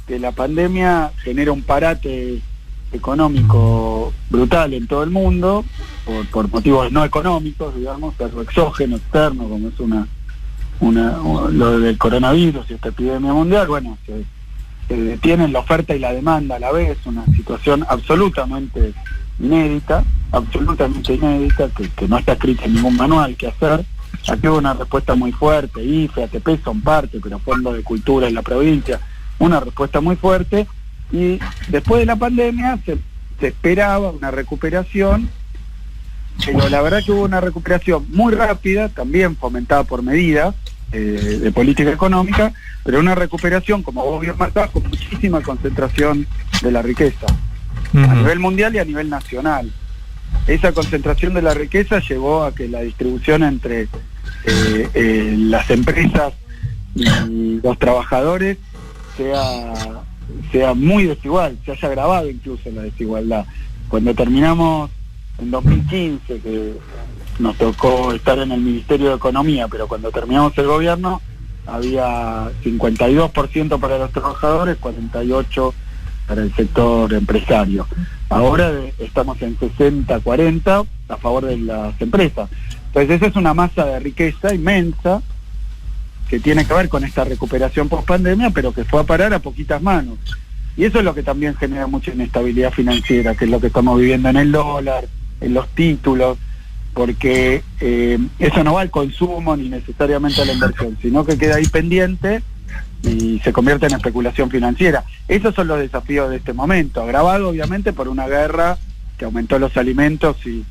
que la pandemia genera un parate económico brutal en todo el mundo, por motivos no económicos, digamos, algo exógeno, externo, como es lo del coronavirus y esta epidemia mundial. Bueno, se detienen la oferta y la demanda a la vez, una situación absolutamente inédita, absolutamente inédita, que no está escrita en ningún manual que hacer. Aquí hubo una respuesta muy fuerte, IFE, ATP son parte, pero Fondo de Cultura en la provincia, una respuesta muy fuerte, y después de la pandemia se esperaba una recuperación, pero la verdad que hubo una recuperación muy rápida, también fomentada por medidas de política económica, pero una recuperación, como vos bien marcás, con muchísima concentración de la riqueza, a nivel mundial y a nivel nacional. Esa concentración de la riqueza llevó a que la distribución entre las empresas y los trabajadores sea muy desigual, se haya agravado incluso la desigualdad. Cuando terminamos en 2015, que nos tocó estar en el Ministerio de Economía, pero cuando terminamos el gobierno había 52% para los trabajadores, 48% para el sector empresario. Ahora estamos en 60-40 a favor de las empresas. Entonces esa es una masa de riqueza inmensa que tiene que ver con esta recuperación post-pandemia, pero que fue a parar a poquitas manos. Y eso es lo que también genera mucha inestabilidad financiera, que es lo que estamos viviendo en el dólar, en los títulos, porque eso no va al consumo ni necesariamente a la inversión, sino que queda ahí pendiente y se convierte en especulación financiera. Esos son los desafíos de este momento, agravado obviamente por una guerra que aumentó los alimentos y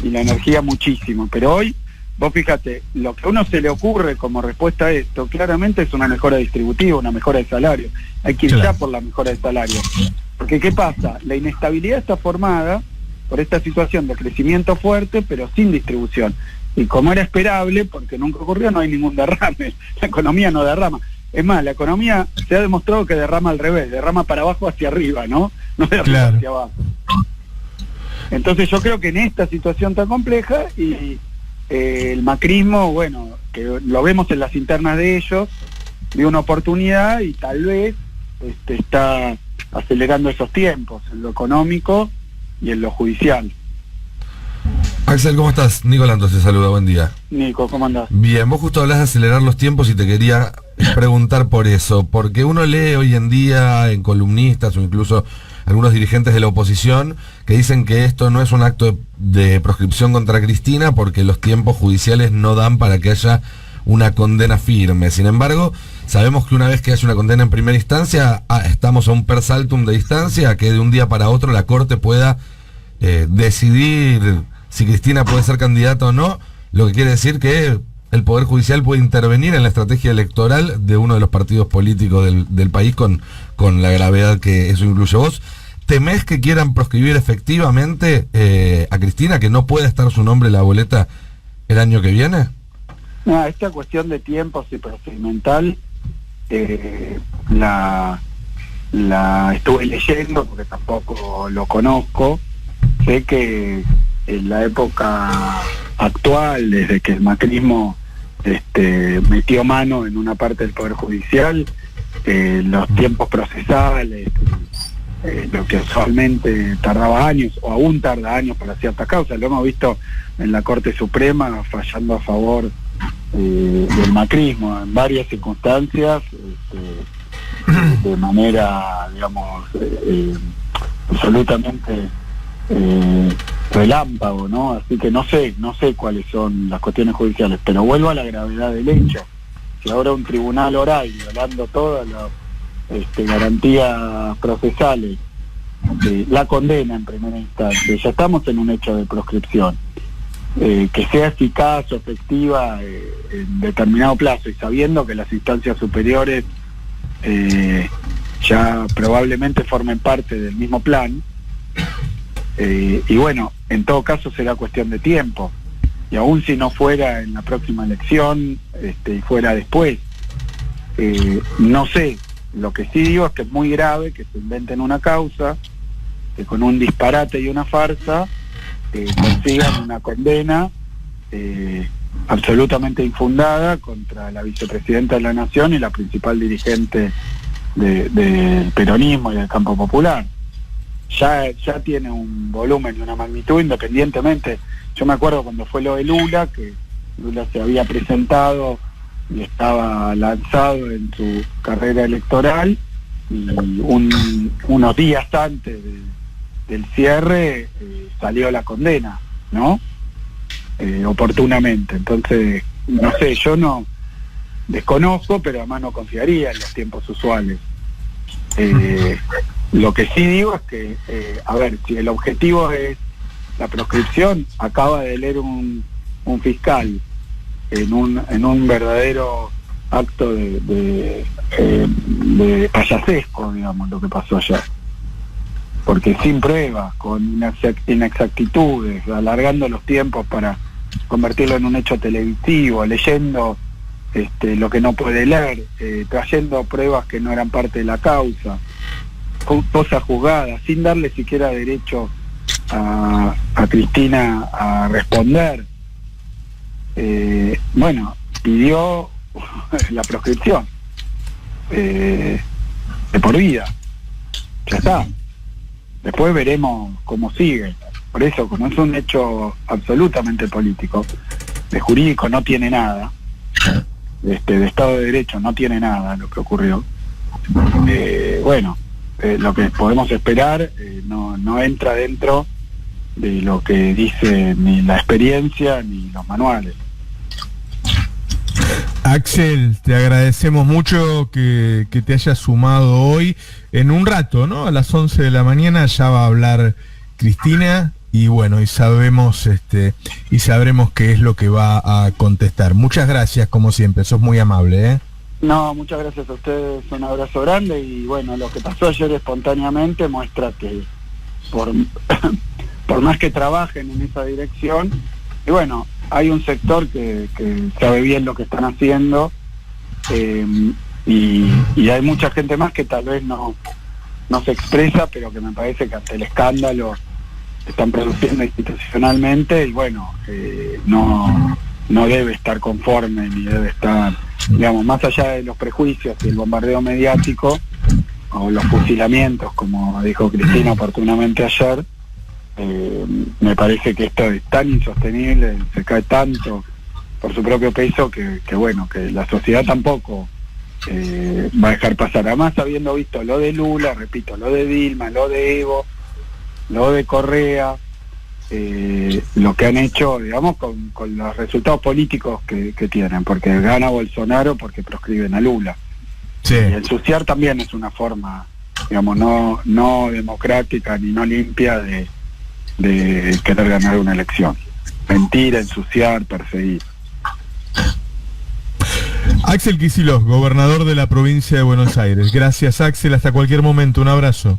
la energía muchísimo. Pero hoy, vos fíjate, lo que a uno se le ocurre como respuesta a esto, claramente es una mejora distributiva, una mejora de salario. Hay que ir ya por la mejora de salario. Porque ¿qué pasa? La inestabilidad está formada por esta situación de crecimiento fuerte, pero sin distribución. Y como era esperable, porque nunca ocurrió, no hay ningún derrame. La economía no derrama. Es más, la economía se ha demostrado que derrama al revés, derrama para abajo hacia arriba, ¿no? No de arriba hacia abajo. Entonces yo creo que en esta situación tan compleja, y el macrismo, bueno, que lo vemos en las internas de ellos, vio una oportunidad y tal vez está acelerando esos tiempos, en lo económico y en lo judicial. Axel, ¿cómo estás? Nicolás te saluda, buen día. Nico, ¿cómo andás? Bien, vos justo hablas de acelerar los tiempos y te quería preguntar por eso, porque uno lee hoy en día en columnistas o incluso algunos dirigentes de la oposición que dicen que esto no es un acto de proscripción contra Cristina porque los tiempos judiciales no dan para que haya una condena firme. Sin embargo, sabemos que una vez que haya una condena en primera instancia, estamos a un per saltum de distancia, que de un día para otro la Corte pueda decidir si Cristina puede ser candidata o no, lo que quiere decir que el Poder Judicial puede intervenir en la estrategia electoral de uno de los partidos políticos del país con la gravedad que eso incluye. ¿Vos temés que quieran proscribir efectivamente a Cristina, que no pueda estar su nombre en la boleta el año que viene? No, esta cuestión de tiempos y procedimental la estuve leyendo porque tampoco lo conozco. Sé que en la época actual, desde que el macrismo metió mano en una parte del Poder Judicial, los tiempos procesales, lo que usualmente tardaba años, o aún tarda años para ciertas causas, lo hemos visto en la Corte Suprema fallando a favor del macrismo en varias circunstancias, de manera, digamos, absolutamente relámpago, ¿no? Así que no sé cuáles son las cuestiones judiciales, pero vuelvo a la gravedad del hecho. Si ahora un tribunal oral, violando todas las garantías procesales, la condena en primera instancia, ya estamos en un hecho de proscripción, que sea eficaz o efectiva en determinado plazo, y sabiendo que las instancias superiores ya probablemente formen parte del mismo plan, y bueno, en todo caso será cuestión de tiempo, y aún si no fuera en la próxima elección y fuera después, no sé. Lo que sí digo es que es muy grave que se inventen una causa, que con un disparate y una farsa consigan una condena absolutamente infundada contra la vicepresidenta de la Nación y la principal dirigente del peronismo y del campo popular. Ya tiene un volumen y una magnitud, independientemente. Yo me acuerdo cuando fue lo de Lula, que Lula se había presentado y estaba lanzado en su carrera electoral, y unos días antes del cierre salió la condena, ¿no? Oportunamente. Entonces, no sé, yo no desconozco, pero además no confiaría en los tiempos usuales. Lo que sí digo es que, a ver, si el objetivo es la proscripción, acaba de leer un fiscal en un verdadero acto de payasesco, digamos, lo que pasó ayer. Porque sin pruebas, con inexactitudes, alargando los tiempos para convertirlo en un hecho televisivo, leyendo lo que no puede leer, trayendo pruebas que no eran parte de la causa, cosas juzgadas, sin darle siquiera derecho a Cristina a responder. Bueno, pidió la proscripción de por vida. Ya está. Después veremos cómo sigue. Por eso, como es un hecho absolutamente político, de jurídico no tiene nada, de Estado de Derecho no tiene nada lo que ocurrió. Bueno, lo que podemos esperar no entra dentro de lo que dice ni la experiencia ni los manuales. Axel, te agradecemos mucho que te hayas sumado hoy. En un rato, ¿no? A las 11 de la mañana ya va a hablar Cristina y bueno, y sabremos qué es lo que va a contestar. Muchas gracias, como siempre, sos muy amable, ¿eh? No, muchas gracias a ustedes, un abrazo grande y bueno, lo que pasó ayer espontáneamente muestra que por más que trabajen en esa dirección, y bueno, hay un sector que sabe bien lo que están haciendo y hay mucha gente más que tal vez no se expresa, pero que me parece que ante el escándalo que están produciendo institucionalmente, y bueno, no debe estar conforme ni debe estar, digamos, más allá de los prejuicios y el bombardeo mediático o los fusilamientos, como dijo Cristina oportunamente ayer. Me parece que esto es tan insostenible, se cae tanto por su propio peso que bueno, que la sociedad tampoco va a dejar pasar. Además, habiendo visto lo de Lula, repito, lo de Dilma, lo de Evo, lo de Correa, lo que han hecho, digamos, con los resultados políticos que tienen, porque gana Bolsonaro porque proscriben a Lula. Sí. Y ensuciar también es una forma, digamos, no democrática ni no limpia de querer ganar una elección. Mentir, ensuciar, perseguir. Axel Kicillof, gobernador de la provincia de Buenos Aires. Gracias, Axel, hasta cualquier momento, un abrazo.